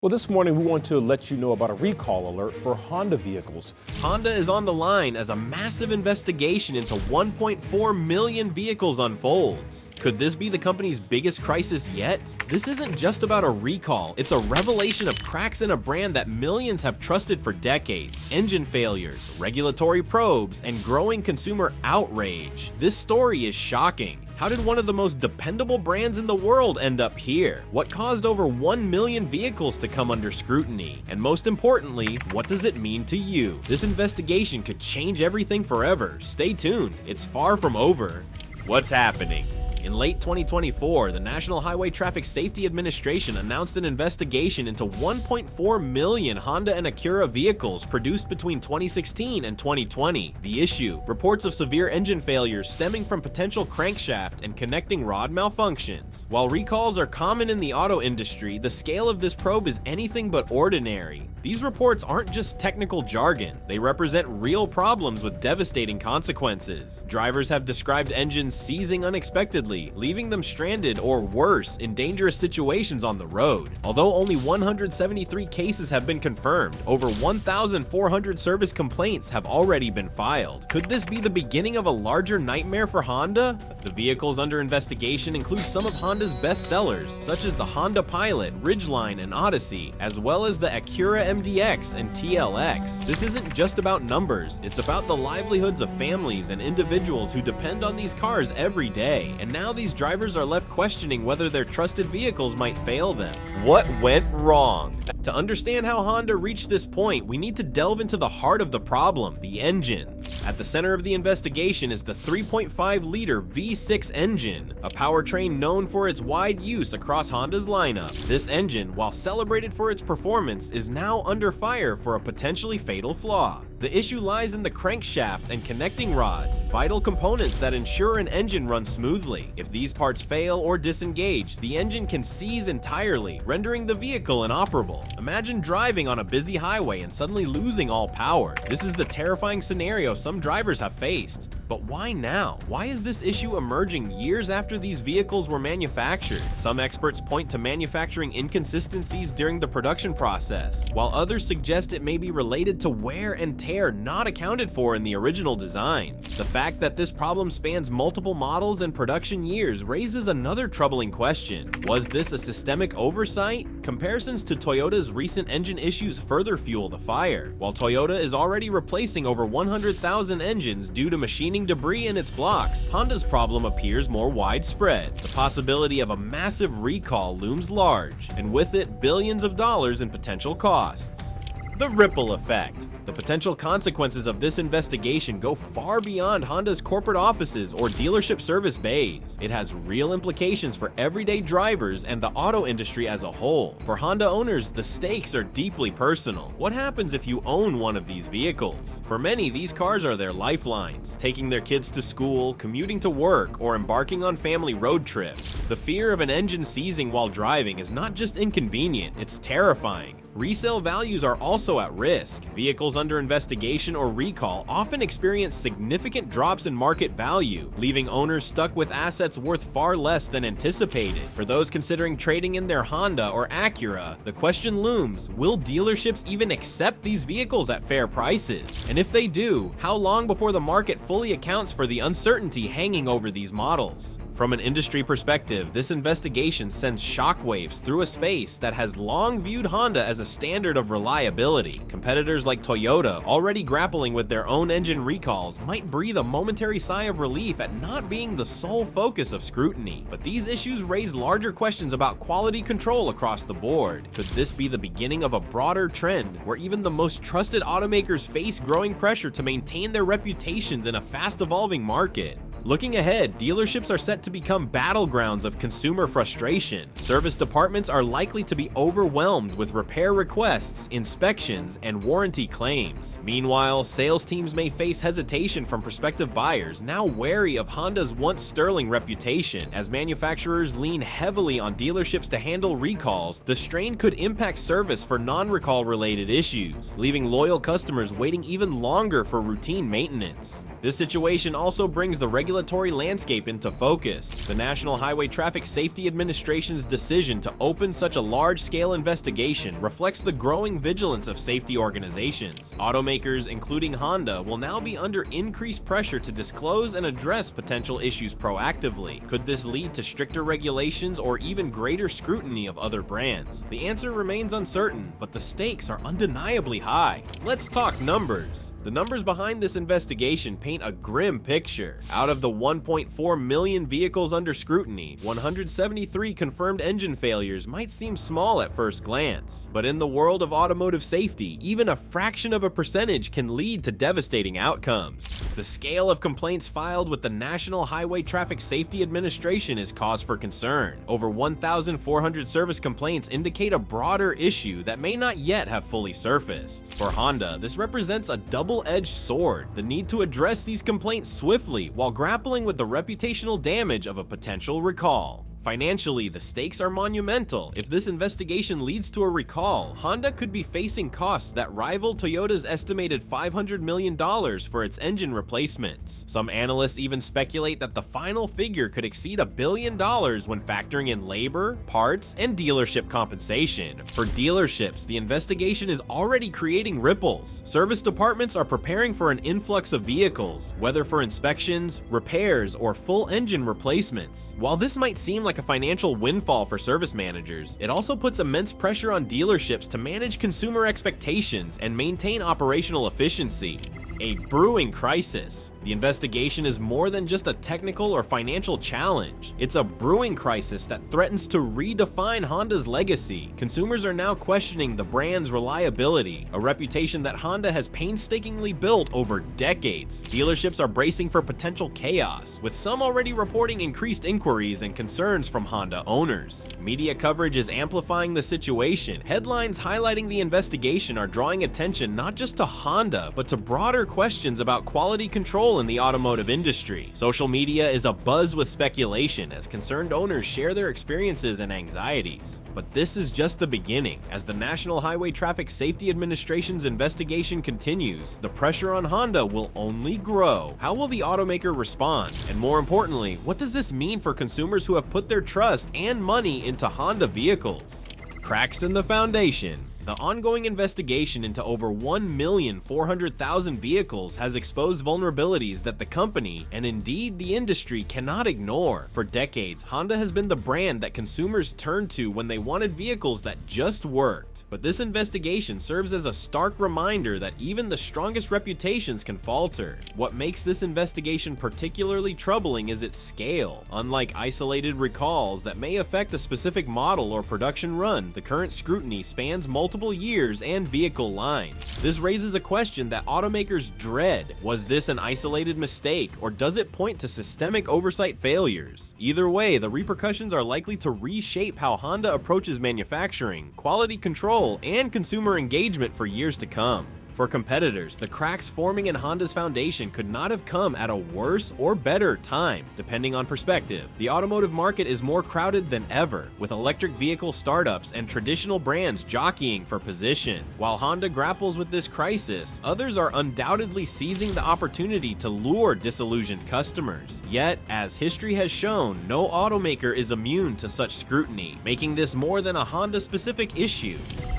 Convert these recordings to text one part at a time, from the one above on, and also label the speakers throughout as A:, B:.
A: Well, this morning we want to let you know about a recall alert for Honda vehicles.
B: Honda is on the line as a massive investigation into 1.4 million vehicles unfolds. Could this be the company's biggest crisis yet? This isn't just about a recall, it's a revelation of cracks in a brand that millions have trusted for decades. Engine failures, regulatory probes, and growing consumer outrage. This story is shocking. How did one of the most dependable brands in the world end up here? What caused over 1 million vehicles to come under scrutiny? And most importantly, what does it mean to you? This investigation could change everything forever. Stay tuned, it's far from over. What's happening? In late 2024, the National Highway Traffic Safety Administration announced an investigation into 1.4 million Honda and Acura vehicles produced between 2016 and 2020. The issue: reports of severe engine failures stemming from potential crankshaft and connecting rod malfunctions. While recalls are common in the auto industry, the scale of this probe is anything but ordinary. These reports aren't just technical jargon, they represent real problems with devastating consequences. Drivers have described engines seizing unexpectedly, leaving them stranded or worse, in dangerous situations on the road. Although only 173 cases have been confirmed, over 1,400 service complaints have already been filed. Could this be the beginning of a larger nightmare for Honda? The vehicles under investigation include some of Honda's best sellers, such as the Honda Pilot, Ridgeline, and Odyssey, as well as the Acura MDX and TLX. This isn't just about numbers, it's about the livelihoods of families and individuals who depend on these cars every day. And now these drivers are left questioning whether their trusted vehicles might fail them. What went wrong? To understand how Honda reached this point, we need to delve into the heart of the problem: the engines. At the center of the investigation is the 3.5-liter V6 engine, a powertrain known for its wide use across Honda's lineup. This engine, while celebrated for its performance, is now under fire for a potentially fatal flaw. The issue lies in the crankshaft and connecting rods, vital components that ensure an engine runs smoothly. If these parts fail or disengage, the engine can seize entirely, rendering the vehicle inoperable. Imagine driving on a busy highway and suddenly losing all power. This is the terrifying scenario some drivers have faced. But why now? Why is this issue emerging years after these vehicles were manufactured? Some experts point to manufacturing inconsistencies during the production process, while others suggest it may be related to wear and tear not accounted for in the original designs. The fact that this problem spans multiple models and production years raises another troubling question. Was this a systemic oversight? Comparisons to Toyota's recent engine issues further fuel the fire. While Toyota is already replacing over 100,000 engines due to machining debris in its blocks, Honda's problem appears more widespread. The possibility of a massive recall looms large, and with it, billions of dollars in potential costs. The ripple effect. The potential consequences of this investigation go far beyond Honda's corporate offices or dealership service bays. It has real implications for everyday drivers and the auto industry as a whole. For Honda owners, the stakes are deeply personal. What happens if you own one of these vehicles? For many, these cars are their lifelines, taking their kids to school, commuting to work, or embarking on family road trips. The fear of an engine seizing while driving is not just inconvenient, it's terrifying. Resale values are also at risk. Vehicles under investigation or recall often experience significant drops in market value, leaving owners stuck with assets worth far less than anticipated. For those considering trading in their Honda or Acura, the question looms: will dealerships even accept these vehicles at fair prices? And if they do, how long before the market fully accounts for the uncertainty hanging over these models? From an industry perspective, this investigation sends shockwaves through a space that has long viewed Honda as a standard of reliability. Competitors like Toyota, already grappling with their own engine recalls, might breathe a momentary sigh of relief at not being the sole focus of scrutiny. But these issues raise larger questions about quality control across the board. Could this be the beginning of a broader trend where even the most trusted automakers face growing pressure to maintain their reputations in a fast-evolving market? Looking ahead, dealerships are set to become battlegrounds of consumer frustration. Service departments are likely to be overwhelmed with repair requests, inspections, and warranty claims. Meanwhile, sales teams may face hesitation from prospective buyers, now wary of Honda's once sterling reputation. As manufacturers lean heavily on dealerships to handle recalls, the strain could impact service for non-recall related issues, leaving loyal customers waiting even longer for routine maintenance. This situation also brings the regulatory regulatory landscape into focus. The National Highway Traffic Safety Administration's decision to open such a large-scale investigation reflects the growing vigilance of safety organizations. Automakers, including Honda, will now be under increased pressure to disclose and address potential issues proactively. Could this lead to stricter regulations or even greater scrutiny of other brands? The answer remains uncertain, but the stakes are undeniably high. Let's talk numbers. The numbers behind this investigation paint a grim picture. Out of the 1.4 million vehicles under scrutiny, 173 confirmed engine failures might seem small at first glance. But in the world of automotive safety, even a fraction of a percentage can lead to devastating outcomes. The scale of complaints filed with the National Highway Traffic Safety Administration is cause for concern. Over 1,400 service complaints indicate a broader issue that may not yet have fully surfaced. For Honda, this represents a double-edged sword, the need to address these complaints swiftly while grappling with the reputational damage of a potential recall. Financially, the stakes are monumental. If this investigation leads to a recall, Honda could be facing costs that rival Toyota's estimated $500 million for its engine replacements. Some analysts even speculate that the final figure could exceed $1 billion when factoring in labor, parts, and dealership compensation. For dealerships, the investigation is already creating ripples. Service departments are preparing for an influx of vehicles, whether for inspections, repairs, or full engine replacements. While this might seem like a financial windfall for service managers, it also puts immense pressure on dealerships to manage consumer expectations and maintain operational efficiency. A brewing crisis. The investigation is more than just a technical or financial challenge. It's a brewing crisis that threatens to redefine Honda's legacy. Consumers are now questioning the brand's reliability, a reputation that Honda has painstakingly built over decades. Dealerships are bracing for potential chaos, with some already reporting increased inquiries and concerns from Honda owners. Media coverage is amplifying the situation. Headlines highlighting the investigation are drawing attention not just to Honda, but to broader questions about quality control in the automotive industry. Social media is abuzz with speculation as concerned owners share their experiences and anxieties. But this is just the beginning. As the National Highway Traffic Safety Administration's investigation continues, the pressure on Honda will only grow. How will the automaker respond? And more importantly, what does this mean for consumers who have put their trust and money into Honda vehicles? Cracks in the foundation. The ongoing investigation into over 1,400,000 vehicles has exposed vulnerabilities that the company, and indeed the industry, cannot ignore. For decades, Honda has been the brand that consumers turned to when they wanted vehicles that just worked. But this investigation serves as a stark reminder that even the strongest reputations can falter. What makes this investigation particularly troubling is its scale. Unlike isolated recalls that may affect a specific model or production run, the current scrutiny spans multiple years and vehicle lines. This raises a question that automakers dread. Was this an isolated mistake, or does it point to systemic oversight failures? Either way, the repercussions are likely to reshape how Honda approaches manufacturing, quality control, and consumer engagement for years to come. For competitors, the cracks forming in Honda's foundation could not have come at a worse or better time, depending on perspective. The automotive market is more crowded than ever, with electric vehicle startups and traditional brands jockeying for position. While Honda grapples with this crisis, others are undoubtedly seizing the opportunity to lure disillusioned customers. Yet, as history has shown, no automaker is immune to such scrutiny, making this more than a Honda-specific issue.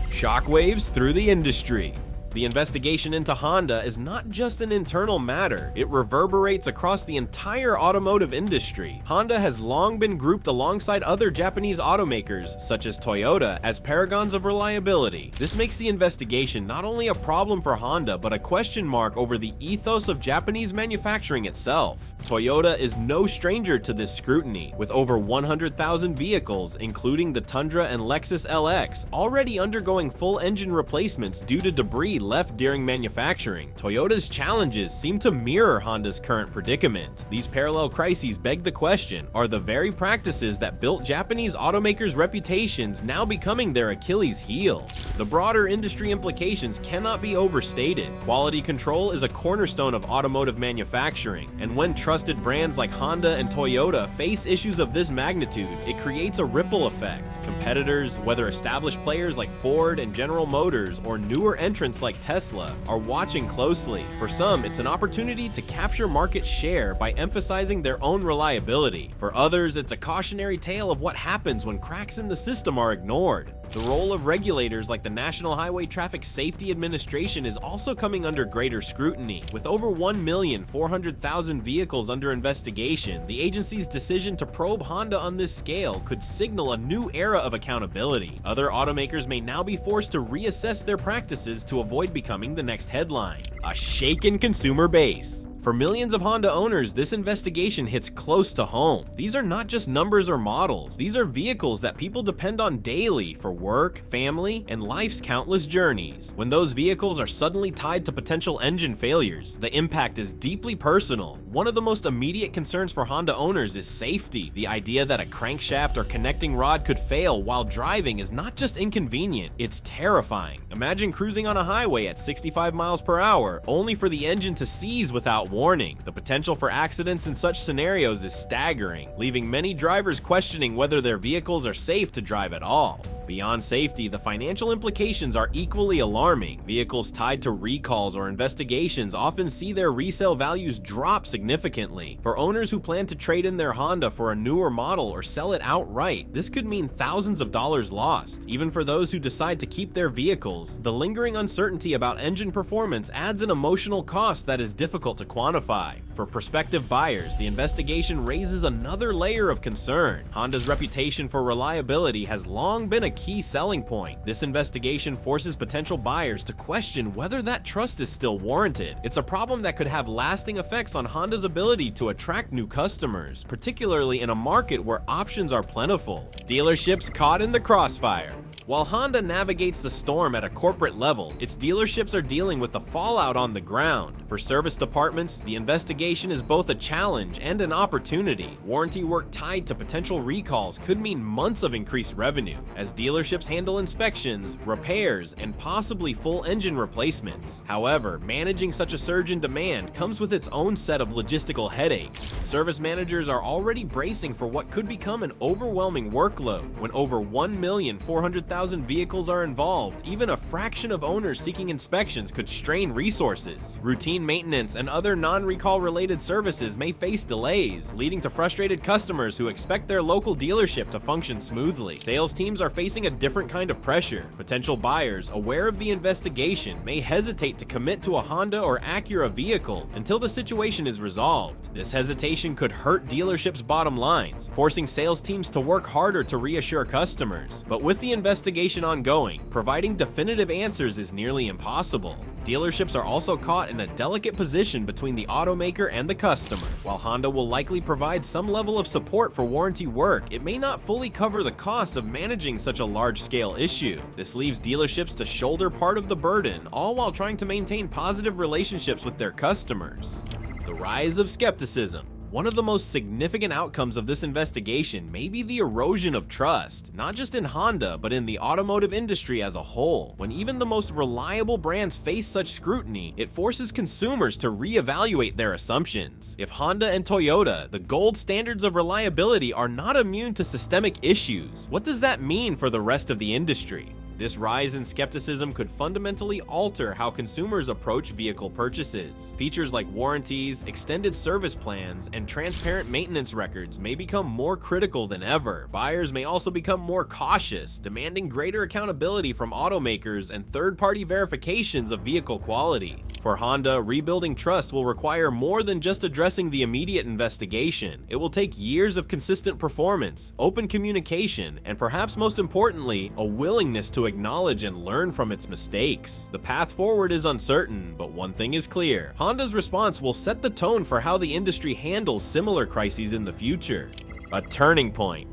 B: Shockwaves through the industry. The investigation into Honda is not just an internal matter, it reverberates across the entire automotive industry. Honda has long been grouped alongside other Japanese automakers, such as Toyota, as paragons of reliability. This makes the investigation not only a problem for Honda, but a question mark over the ethos of Japanese manufacturing itself. Toyota is no stranger to this scrutiny, with over 100,000 vehicles, including the Tundra and Lexus LX, already undergoing full engine replacements due to debris left during manufacturing. Toyota's challenges seem to mirror Honda's current predicament. These parallel crises beg the question, are the very practices that built Japanese automakers' reputations now becoming their Achilles heel? The broader industry implications cannot be overstated. Quality control is a cornerstone of automotive manufacturing, and when trusted brands like Honda and Toyota face issues of this magnitude, it creates a ripple effect. Competitors, whether established players like Ford and General Motors or newer entrants like Tesla, are watching closely. For some, it's an opportunity to capture market share by emphasizing their own reliability. For others, it's a cautionary tale of what happens when cracks in the system are ignored. The role of regulators like the National Highway Traffic Safety Administration is also coming under greater scrutiny. With over 1,400,000 vehicles under investigation, the agency's decision to probe Honda on this scale could signal a new era of accountability. Other automakers may now be forced to reassess their practices to avoid becoming the next headline. A shaken consumer base. For millions of Honda owners, this investigation hits close to home. These are not just numbers or models. These are vehicles that people depend on daily for work, family, and life's countless journeys. When those vehicles are suddenly tied to potential engine failures, the impact is deeply personal. One of the most immediate concerns for Honda owners is safety. The idea that a crankshaft or connecting rod could fail while driving is not just inconvenient, it's terrifying. Imagine cruising on a highway at 65 miles per hour, only for the engine to seize without warning. The potential for accidents in such scenarios is staggering, leaving many drivers questioning whether their vehicles are safe to drive at all. Beyond safety, the financial implications are equally alarming. Vehicles tied to recalls or investigations often see their resale values drop significantly. For owners who plan to trade in their Honda for a newer model or sell it outright, this could mean thousands of dollars lost. Even for those who decide to keep their vehicles, the lingering uncertainty about engine performance adds an emotional cost that is difficult to quantify. For prospective buyers, the investigation raises another layer of concern. Honda's reputation for reliability has long been a key selling point. This investigation forces potential buyers to question whether that trust is still warranted. It's a problem that could have lasting effects on Honda's ability to attract new customers, particularly in a market where options are plentiful. Dealerships caught in the crossfire. While Honda navigates the storm at a corporate level, its dealerships are dealing with the fallout on the ground. For service departments, the investigation is both a challenge and an opportunity. Warranty work tied to potential recalls could mean months of increased revenue, as dealerships handle inspections, repairs, and possibly full engine replacements. However, managing such a surge in demand comes with its own set of logistical headaches. Service managers are already bracing for what could become an overwhelming workload. When over 1,400,000 vehicles are involved, even a fraction of owners seeking inspections could strain resources. Routine maintenance and other non-recall related services may face delays, leading to frustrated customers who expect their local dealership to function smoothly. Sales teams are facing a different kind of pressure. Potential buyers, aware of the investigation, may hesitate to commit to a Honda or Acura vehicle until the situation is resolved. This hesitation could hurt dealerships' bottom lines, forcing sales teams to work harder to reassure customers. But with the investigation ongoing, providing definitive answers is nearly impossible. Dealerships are also caught in a delicate position between the automaker and the customer. While Honda will likely provide some level of support for warranty work, it may not fully cover the costs of managing such a large-scale issue. This leaves dealerships to shoulder part of the burden, all while trying to maintain positive relationships with their customers. The rise of skepticism. One of the most significant outcomes of this investigation may be the erosion of trust, not just in Honda, but in the automotive industry as a whole. When even the most reliable brands face such scrutiny, it forces consumers to reevaluate their assumptions. If Honda and Toyota, the gold standards of reliability, are not immune to systemic issues, what does that mean for the rest of the industry? This rise in skepticism could fundamentally alter how consumers approach vehicle purchases. Features like warranties, extended service plans, and transparent maintenance records may become more critical than ever. Buyers may also become more cautious, demanding greater accountability from automakers and third-party verifications of vehicle quality. For Honda, rebuilding trust will require more than just addressing the immediate investigation. It will take years of consistent performance, open communication, and perhaps most importantly, a willingness to acknowledge and learn from its mistakes. The path forward is uncertain, but one thing is clear. Honda's response will set the tone for how the industry handles similar crises in the future. A turning point.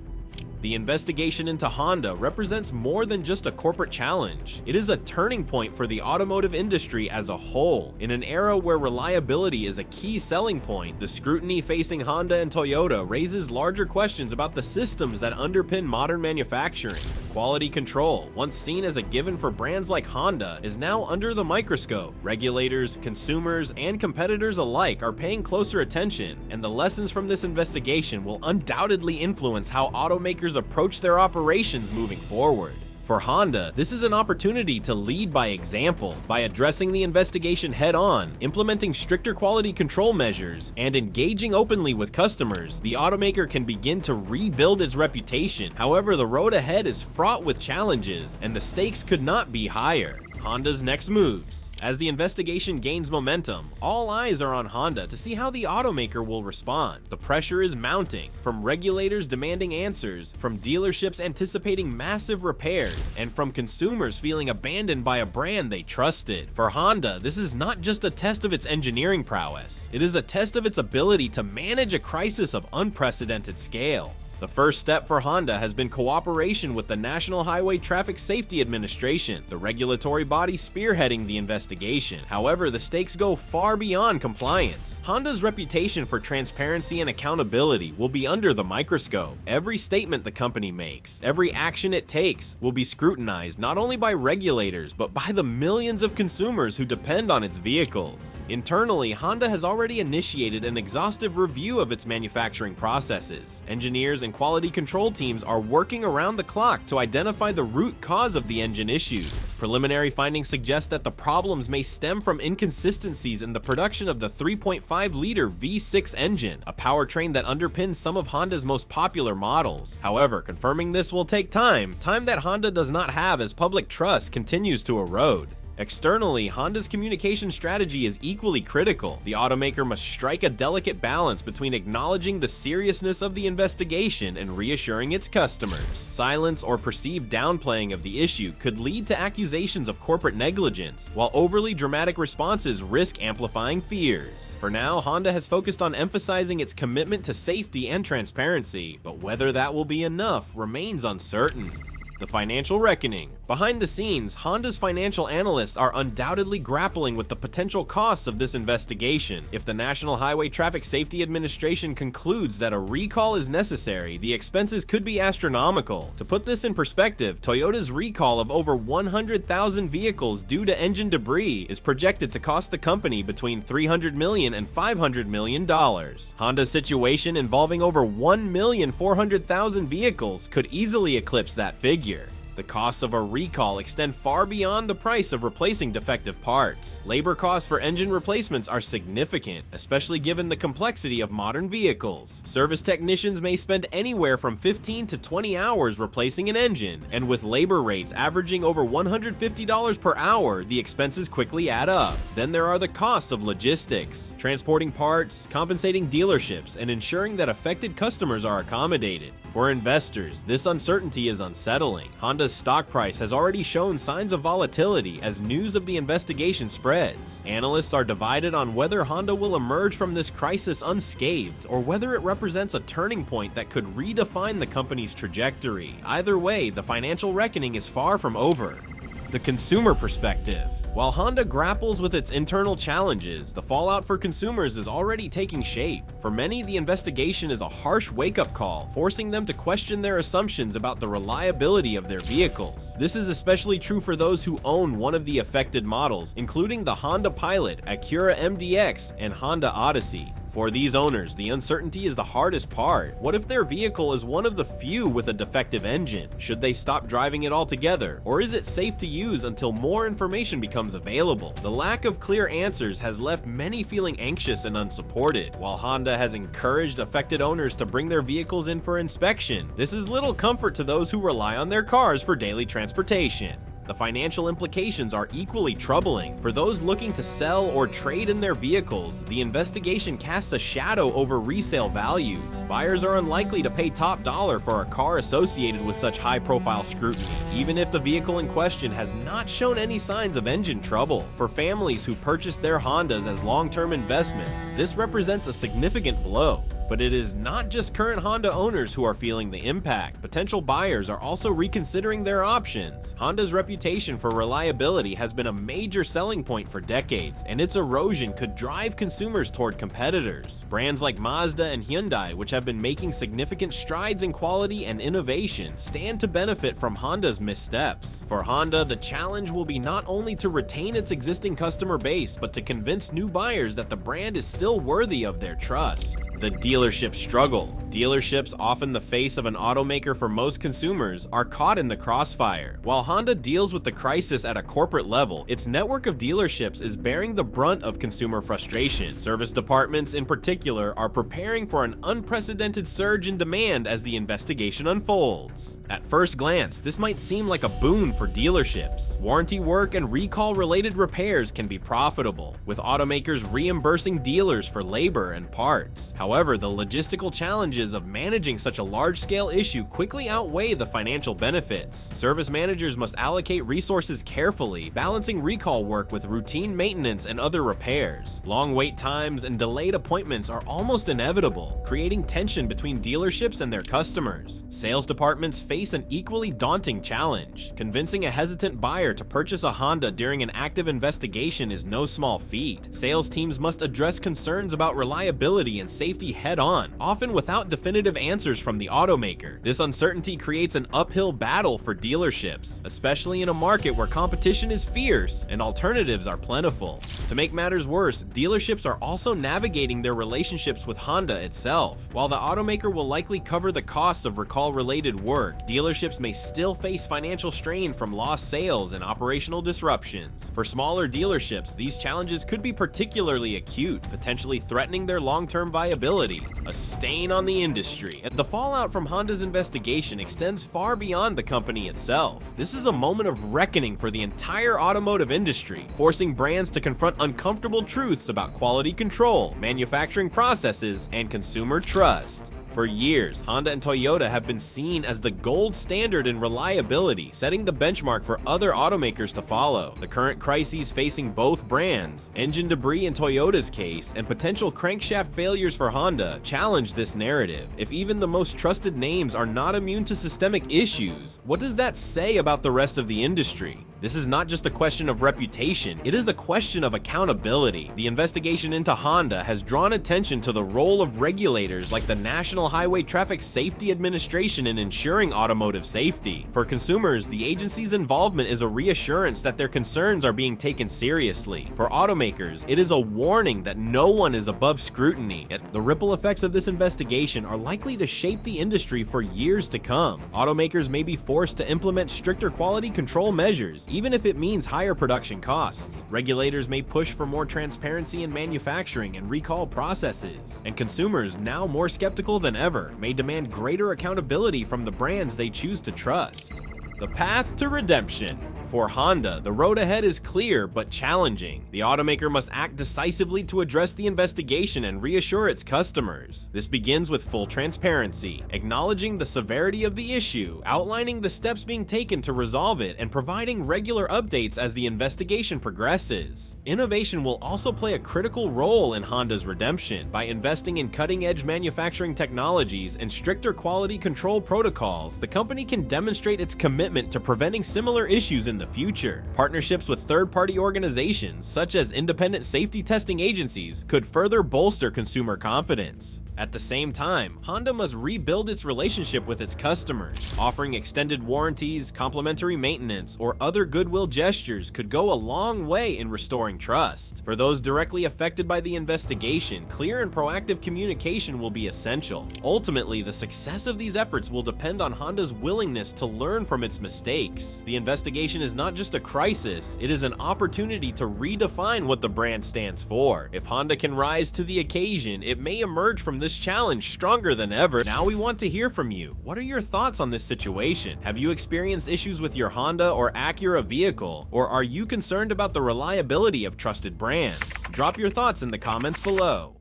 B: The investigation into Honda represents more than just a corporate challenge. It is a turning point for the automotive industry as a whole. In an era where reliability is a key selling point, the scrutiny facing Honda and Toyota raises larger questions about the systems that underpin modern manufacturing. Quality control, once seen as a given for brands like Honda, is now under the microscope. Regulators, consumers, and competitors alike are paying closer attention, and the lessons from this investigation will undoubtedly influence how automakers approach their operations moving forward. For Honda, this is an opportunity to lead by example. By addressing the investigation head-on, implementing stricter quality control measures, and engaging openly with customers, the automaker can begin to rebuild its reputation. However, the road ahead is fraught with challenges, and the stakes could not be higher. Honda's next moves. As the investigation gains momentum, all eyes are on Honda to see how the automaker will respond. The pressure is mounting, from regulators demanding answers, from dealerships anticipating massive repairs, and from consumers feeling abandoned by a brand they trusted. For Honda, this is not just a test of its engineering prowess, it is a test of its ability to manage a crisis of unprecedented scale. The first step for Honda has been cooperation with the National Highway Traffic Safety Administration, the regulatory body spearheading the investigation. However, the stakes go far beyond compliance. Honda's reputation for transparency and accountability will be under the microscope. Every statement the company makes, every action it takes, will be scrutinized not only by regulators, but by the millions of consumers who depend on its vehicles. Internally, Honda has already initiated an exhaustive review of its manufacturing processes. Engineers and quality control teams are working around the clock to identify the root cause of the engine issues. Preliminary findings suggest that the problems may stem from inconsistencies in the production of the 3.5-liter V6 engine, a powertrain that underpins some of Honda's most popular models. However, confirming this will take time that Honda does not have as public trust continues to erode. Externally, Honda's communication strategy is equally critical. The automaker must strike a delicate balance between acknowledging the seriousness of the investigation and reassuring its customers. Silence or perceived downplaying of the issue could lead to accusations of corporate negligence, while overly dramatic responses risk amplifying fears. For now, Honda has focused on emphasizing its commitment to safety and transparency, but whether that will be enough remains uncertain. The financial reckoning. Behind the scenes, Honda's financial analysts are undoubtedly grappling with the potential costs of this investigation. If the National Highway Traffic Safety Administration concludes that a recall is necessary, the expenses could be astronomical. To put this in perspective, Toyota's recall of over 100,000 vehicles due to engine debris is projected to cost the company between $300 million and $500 million. Honda's situation involving over 1,400,000 vehicles could easily eclipse that figure. The costs of a recall extend far beyond the price of replacing defective parts. Labor costs for engine replacements are significant, especially given the complexity of modern vehicles. Service technicians may spend anywhere from 15 to 20 hours replacing an engine, and with labor rates averaging over $150 per hour, the expenses quickly add up. Then there are the costs of logistics, transporting parts, compensating dealerships, and ensuring that affected customers are accommodated. For investors, this uncertainty is unsettling. Honda's stock price has already shown signs of volatility as news of the investigation spreads. Analysts are divided on whether Honda will emerge from this crisis unscathed, or whether it represents a turning point that could redefine the company's trajectory. Either way, the financial reckoning is far from over. The consumer perspective. While Honda grapples with its internal challenges, the fallout for consumers is already taking shape. For many, the investigation is a harsh wake-up call, forcing them to question their assumptions about the reliability of their vehicles. This is especially true for those who own one of the affected models, including the Honda Pilot, Acura MDX, and Honda Odyssey. For these owners, the uncertainty is the hardest part. What if their vehicle is one of the few with a defective engine? Should they stop driving it altogether? Or is it safe to use until more information becomes available? The lack of clear answers has left many feeling anxious and unsupported. While Honda has encouraged affected owners to bring their vehicles in for inspection, this is little comfort to those who rely on their cars for daily transportation. The financial implications are equally troubling. For those looking to sell or trade in their vehicles, the investigation casts a shadow over resale values. Buyers are unlikely to pay top dollar for a car associated with such high-profile scrutiny, even if the vehicle in question has not shown any signs of engine trouble. For families who purchased their Hondas as long-term investments, this represents a significant blow. But it is not just current Honda owners who are feeling the impact. Potential buyers are also reconsidering their options. Honda's reputation for reliability has been a major selling point for decades, and its erosion could drive consumers toward competitors. Brands like Mazda and Hyundai, which have been making significant strides in quality and innovation, stand to benefit from Honda's missteps. For Honda, the challenge will be not only to retain its existing customer base, but to convince new buyers that the brand is still worthy of their trust. The dealership struggle. Dealerships, often the face of an automaker for most consumers, are caught in the crossfire. While Honda deals with the crisis at a corporate level, its network of dealerships is bearing the brunt of consumer frustration. Service departments, in particular, are preparing for an unprecedented surge in demand as the investigation unfolds. At first glance, this might seem like a boon for dealerships. Warranty work and recall-related repairs can be profitable, with automakers reimbursing dealers for labor and parts. However, the logistical challenges of managing such a large-scale issue quickly outweigh the financial benefits. Service managers must allocate resources carefully, balancing recall work with routine maintenance and other repairs. Long wait times and delayed appointments are almost inevitable, creating tension between dealerships and their customers. Sales departments face an equally daunting challenge. Convincing a hesitant buyer to purchase a Honda during an active investigation is no small feat. Sales teams must address concerns about reliability and safety head-on, often without definitive answers from the automaker. This uncertainty creates an uphill battle for dealerships, especially in a market where competition is fierce and alternatives are plentiful. To make matters worse, dealerships are also navigating their relationships with Honda itself. While the automaker will likely cover the costs of recall-related work, dealerships may still face financial strain from lost sales and operational disruptions. For smaller dealerships, these challenges could be particularly acute, potentially threatening their long-term viability. A stain on the industry. And the fallout from Honda's investigation extends far beyond the company itself. This is a moment of reckoning for the entire automotive industry, forcing brands to confront uncomfortable truths about quality control, manufacturing processes, and consumer trust. For years, Honda and Toyota have been seen as the gold standard in reliability, setting the benchmark for other automakers to follow. The current crises facing both brands, engine debris in Toyota's case, and potential crankshaft failures for Honda, challenge this narrative. If even the most trusted names are not immune to systemic issues, what does that say about the rest of the industry? This is not just a question of reputation, it is a question of accountability. The investigation into Honda has drawn attention to the role of regulators like the National Highway Traffic Safety Administration in ensuring automotive safety. For consumers, the agency's involvement is a reassurance that their concerns are being taken seriously. For automakers, it is a warning that no one is above scrutiny. Yet the ripple effects of this investigation are likely to shape the industry for years to come. Automakers may be forced to implement stricter quality control measures, even if it means higher production costs. Regulators may push for more transparency in manufacturing and recall processes. And consumers, now more skeptical than ever, may demand greater accountability from the brands they choose to trust. The path to redemption. For Honda, the road ahead is clear but challenging. The automaker must act decisively to address the investigation and reassure its customers. This begins with full transparency, acknowledging the severity of the issue, outlining the steps being taken to resolve it, and providing regular updates as the investigation progresses. Innovation will also play a critical role in Honda's redemption. By investing in cutting-edge manufacturing technologies and stricter quality control protocols, the company can demonstrate its commitment to preventing similar issues in the future. Partnerships with third-party organizations, such as independent safety testing agencies, could further bolster consumer confidence. At the same time, Honda must rebuild its relationship with its customers. Offering extended warranties, complimentary maintenance, or other goodwill gestures could go a long way in restoring trust. For those directly affected by the investigation, clear and proactive communication will be essential. Ultimately, the success of these efforts will depend on Honda's willingness to learn from its mistakes. The investigation is not just a crisis, it is an opportunity to redefine what the brand stands for. If Honda can rise to the occasion, it may emerge from this challenge stronger than ever. Now we want to hear from you. What are your thoughts on this situation? Have you experienced issues with your Honda or Acura vehicle? Or are you concerned about the reliability of trusted brands? Drop your thoughts in the comments below.